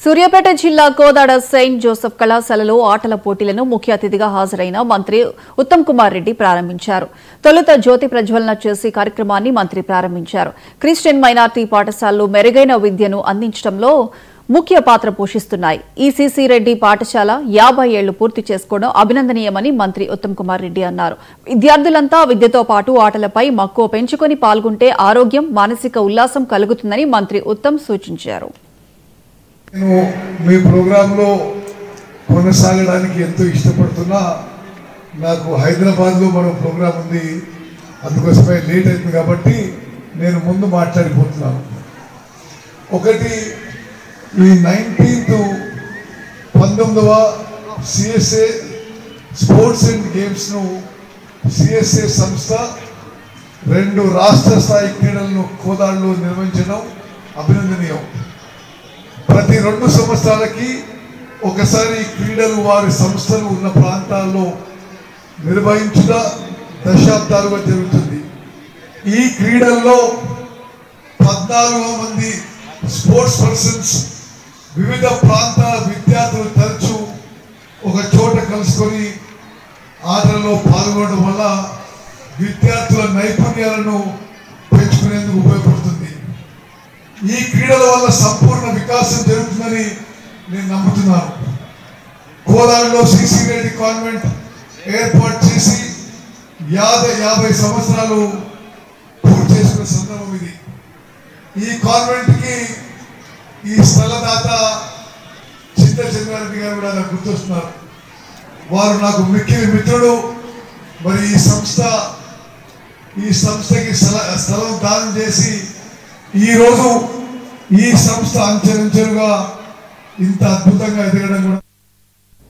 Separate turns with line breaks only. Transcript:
సూర్యాపేట జిల్లా Kodad Saint Joseph కళాశాలలో ఆటల పోటీలను ముఖ్య అతిథిగా హాజరైన మంత్రి ఉత్తమ్ కుమార్ రెడ్డి ప్రారంభించారు. తొలుత జ్యోతి ప్రజ్వలన చేసి కార్యక్రమాన్ని మంత్రి ప్రారంభించారు. క్రిస్టియన్ మైనార్టీ పాఠశాలలు మెరుగైన విద్యను అందించడంలో ముఖ్య పాత్ర పోషిస్తున్నాయి. ఈసీసీ రెడ్డి పాఠశాల 50 ఏళ్లు పూర్తి చేసుకోవడం అభినందనీయమని మంత్రి ఉత్తమ్ కుమార్ రెడ్డి అన్నారు. విద్యార్థులంతా విద్యతో పాటు ఆటలపై మక్కువ పెంచుకొని పాల్గొంటే ఆరోగ్యం, మానసిక ఉల్లాసం కలుగుతుందని మంత్రి ఉత్తమ్ సూచించారు.
నేను మీ ప్రోగ్రాంలో కొనసాగడానికి ఎంతో ఇష్టపడుతున్నా. నాకు హైదరాబాద్లో మరో ప్రోగ్రాం ఉంది, అందుకోసమే లేట్ అవుతుంది కాబట్టి నేను ముందు మాట్లాడిపోతున్నాను. ఒకటి, ఈ 19వ సిఎస్ఏ స్పోర్ట్స్ అండ్ గేమ్స్ను సిఎస్ఏ సంస్థ 2 రాష్ట్ర స్థాయి క్రీడలను కోదాడలో నిర్వహించడం అభినందనీయం. ప్రతి 2 సంవత్సరాలకి ఒకసారి క్రీడలు వారి సంస్థలు ఉన్న ప్రాంతాల్లో నిర్వహించుట దశాబ్దాలుగా జరుగుతుంది. ఈ క్రీడల్లో 14 మంది స్పోర్ట్స్ పర్సన్స్ వివిధ ప్రాంతాల విద్యార్థులు తరచూ ఒక చోట కలుసుకొని ఆటల్లో పాల్గొనడం వల్ల విద్యార్థుల నైపుణ్యాలను పెంచుకునేందుకు ఉపయోగపడుతుంది. ఈ క్రీడల వల్ల సంపూర్ణ వికాసం జరుగుతుందని నేను నమ్ముతున్నాను. కోదాడలో సిసి రెడ్డి కాన్వెంట్ ఏర్పాటు చేసి 50 సంవత్సరాలు పూర్తి చేసుకునే సందర్భం ఇది. ఈ కాన్వెంట్కి ఈ స్థలదాత చింతచంద్రారెడ్డి గారు కూడా నాకు గుర్తొస్తున్నారు. వారు నాకు మిత్రుడు. మరి ఈ సంస్థకి స్థలం దానం చేసి ఈరోజు ఈ సంస్థ అంచెలంచెలుగా ఇంత అద్భుతంగా ఎదగడం కూడా